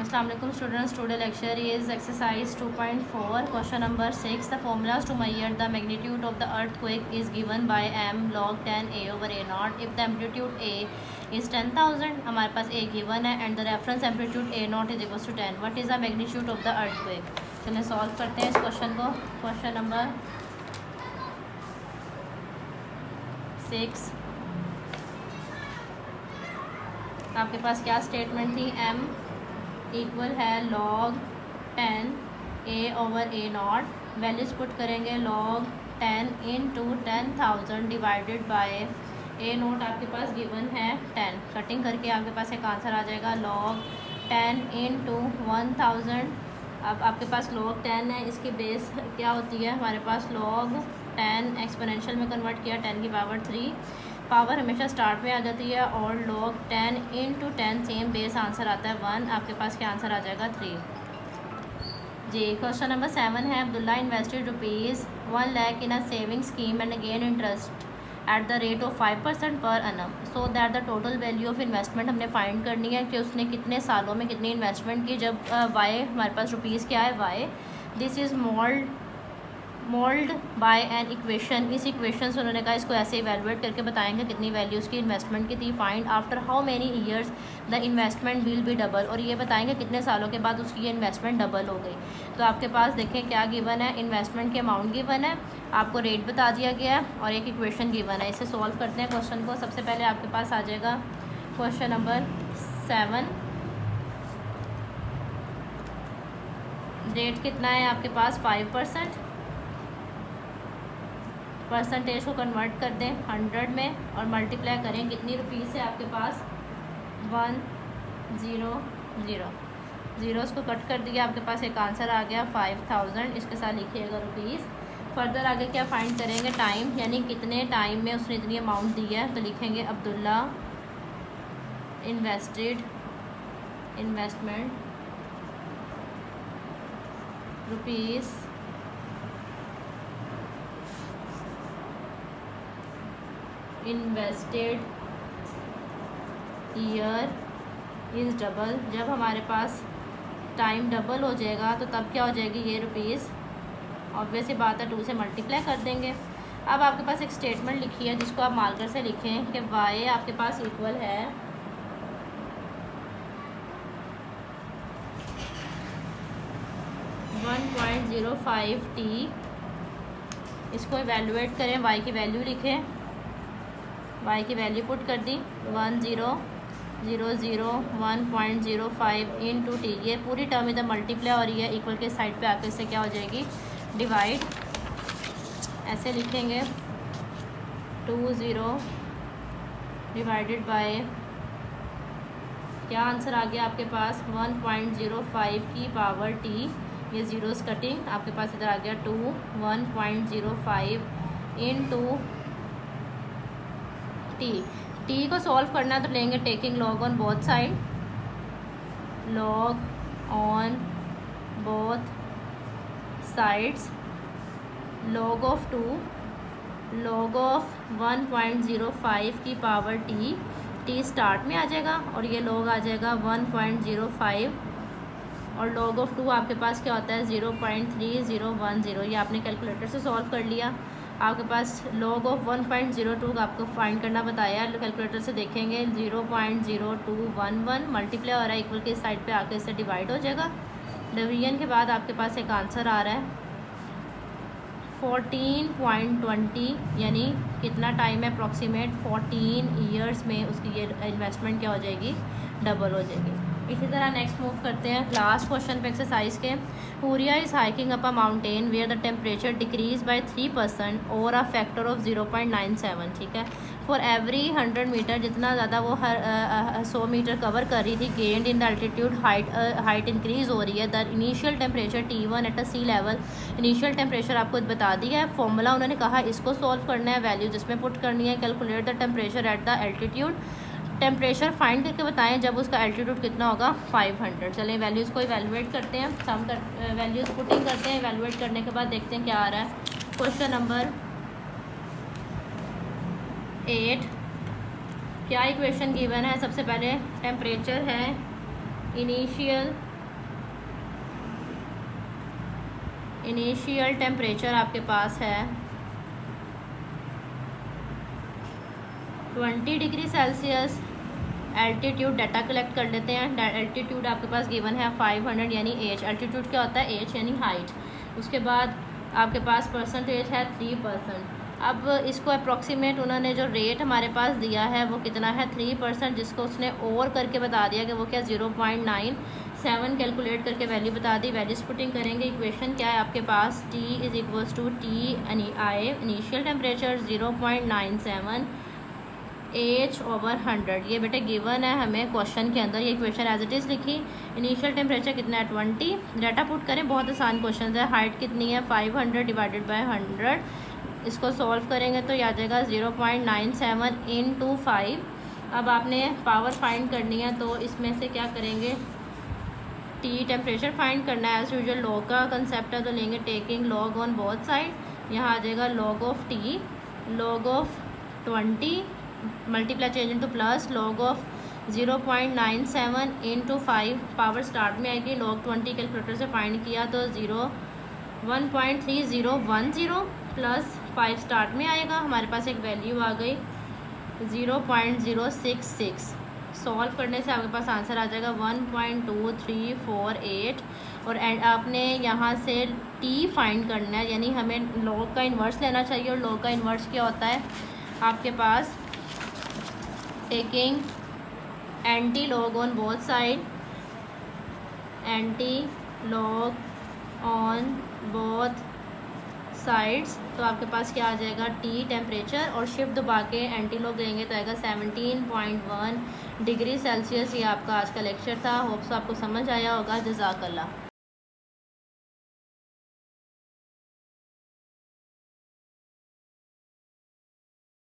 Assalamu alaikum students. Today lecture is exercise 2.4 question number 6. The formulas to measure the magnitude of the earthquake is given by m log 10 a over a naught. If the amplitude a is 10,000, हमारे पास a given है and the reference amplitude a naught is equals to 10. What is the magnitude of the earthquake? चलिए solve करते हैं इस question को. Question number 6. आपके पास क्या statement थी? m इक्वल है log 10 a over a not. Values put करेंगे log 10 into 10,000 divided by a note आपके पास गिवन है 10. कटिंग करके आपके पास एक आंसर आ जाएगा log 10 इंटू 1000. अब आपके पास log 10 है, इसकी बेस क्या होती है हमारे पास? log 10 एक्सपोनेंशियल में कन्वर्ट किया 10 की पावर 3. पावर हमेशा स्टार्ट में आ जाती है और log 10 into 10 same base answer आता है 1. आपके पास क्या आंसर आ जाएगा? 3 जी. क्वेश्चन नंबर 7 है Abdullah invested ₹1 lakh in a saving scheme and gain interest at the rate of 5% पर annum. So that the total value of investment हमने फाइंड करनी है कि उसने कितने सालों में कितनी इन्वेस्टमेंट की. जब वाई हमारे पास रुपीज़ क्या है? Why. This is mould by an equation. इस इक्वेशन से उन्होंने कहा इसको ऐसे इवेलुएट करके बताएंगे कितनी वैल्यू उसकी इन्वेस्टमेंट की थी. Find after how many years the investment will be double. और ये बताएंगे कितने सालों के बाद उसकी ये इन्वेस्टमेंट डबल हो गई. तो आपके पास देखें क्या गिवन है? इन्वेस्टमेंट के अमाउंट गिवन है, आपको रेट बता दिया गया है और एक इक्वेशन गिवन है. इसे सॉल्व करते हैं क्वेश्चन को. सबसे पहले आपके पास आ जाएगा क्वेश्चन नंबर 7. रेट कितना है आपके पास? 5%. परसेंटेज को कन्वर्ट कर दें 100 में और मल्टीप्लाई करें कितनी रुपीज़ से आपके पास? 100. ज़ीरोज़ को कट कर दिया, आपके पास एक आंसर आ गया 5000. इसके साथ लिखिएगा रुपीज़. फर्दर आगे क्या फाइंड करेंगे? टाइम, यानी कितने टाइम में उसने इतनी अमाउंट दी है. तो लिखेंगे Abdullah investment rupees invested year is double. जब हमारे पास टाइम डबल हो जाएगा तो तब क्या हो जाएगी ये रुपीज़? ऑब्वियस ही बात है 2 से मल्टीप्लाई कर देंगे. अब आपके पास एक स्टेटमेंट लिखी है जिसको आप मार्कर से लिखें कि वाई आपके पास इक्वल है 1.05 t. इसको इवेलुएट करें, वाई की वैल्यू लिखें. वाई की वैल्यू पुट कर दी 1000.05 इंटू टी. ये पूरी टर्म इधर मल्टीप्लाई हो रही है, इक्वल के साइड पे आकर इससे क्या हो जाएगी? डिवाइड. ऐसे लिखेंगे 20 डिवाइडेड बाय क्या आंसर आ गया आपके पास? 1.05 की पावर टी. ये ज़ीरोज़ कटिंग, आपके पास इधर आ गया 1.05 इंटू टी को सॉल्व करना तो लेंगे taking log on both side. Log on both sides. Log of 2 log of 1.05 की पावर टी स्टार्ट में आ जाएगा और ये लॉग आ जाएगा 1.05 और लॉग ऑफ 2 आपके पास क्या होता है? 0.3010. ये आपने कैलकुलेटर से सॉल्व कर लिया. आपके पास log ऑफ 1.02 आपको फाइंड करना बताया है. कैलकुलेटर से देखेंगे 0.0211 मल्टीप्लाई हो रहा है, इक्वल के साइड पे आके इससे डिवाइड हो जाएगा. डिवीजन के बाद आपके पास एक आंसर आ रहा है 14.20. यानी कितना टाइम है? अप्रॉक्सीमेट 14 ईयर्स में उसकी ये इन्वेस्टमेंट क्या हो जाएगी? डबल हो जाएगी. इसी तरह नेक्स्ट मूव करते हैं लास्ट क्वेश्चन पे एक्सरसाइज के. Huriya is hiking up a mountain where the temperature decrease by 3% और अ फैक्टर ऑफ 0.97. ठीक है. फॉर एवरी 100 मीटर, जितना ज़्यादा वो हर 100 मीटर कवर कर रही थी, and in the altitude height increase हो रही है. The initial temperature T1 at a sea level. Initial temperature आपको बता दिया है. फॉर्मूला उन्होंने कहा इसको सॉल्व करना है, वैल्यू जिसमें पुट करनी है. Calculate the temperature at the altitude. Temperature find करके बताएं जब उसका एल्टीट्यूड कितना होगा? 500. चलें वैल्यूज़ को इवेलुएट करते हैं. सम कर वैल्यूज़ पुटिंग करते हैं. इवेलुएट करने के बाद देखते हैं क्या आ रहा है. Question number 8. क्या इक्वेशन गिवन है? सबसे पहले टेम्परेचर है, इनिशियल इनिशियल टेम्परेचर आपके पास है 20 degree Celsius. Altitude data collect कर लेते हैं। एल्टीट्यूड आपके पास गिवन है 500 यानी एच। एल्टीट्यूड क्या होता है? एच यानी हाइट। उसके बाद आपके पास परसेंटेज है 3%। अब इसको अप्रॉक्सीमेट उन्होंने जो रेट हमारे पास दिया है वो कितना है? 3%, जिसको उसने और करके बता दिया कि वो क्या 0.97 कैलकुलेट करके वैल्यू बता दी। वैल्यूज पुटिंग करेंगे। इक्वेशन क्या है आपके पास? T is equals to Ti initial temperature 0.97 H/100। ये बेटे गिवन है हमें क्वेश्चन के अंदर। ये इक्वेशन एज इट इज़ लिखी। इनिशियल टेम्परेचर कितना है? 20। डाटा पुट करें, बहुत आसान क्वेश्चन है। हाइट कितनी है? 500 डिवाइडेड बाय 100। इसको सॉल्व करेंगे तो आ जाएगा 0.97 × 5। अब आपने पावर फाइंड करनी है तो इसमें से क्या करेंगे? टी टेम्परेचर फाइंड करना है। एज यूजुअल लॉग का कंसेप्ट है तो लेंगे taking log on both side. यहाँ आ जाएगा log of T, log of 20 multiply change into plus log of 0.97 × 5। Power start में आएगी। log 20 कैलकुलेटर से फाइंड किया तो 1.3010 प्लस 5 स्टार्ट में आएगा। हमारे पास एक वैल्यू आ गई 0.066। सॉल्व करने से आपके पास आंसर आ जाएगा 1.2348। और आपने यहाँ से टी फाइंड करना है, यानी हमें लॉग का इन्वर्स लेना चाहिए। और लॉग का इन्वर्स क्या होता है आपके पास? Taking anti log on both side, anti log on both sides. तो आपके पास क्या आ जाएगा? टी टेम्परेचर और शिफ्ट दबा के एंटी लॉग देंगे तो आएगा 17.1 डिग्री सेल्सियस। ये आपका आज का लेक्चर था। होप्स आपको समझ आया होगा। जज़ाकल्लाह।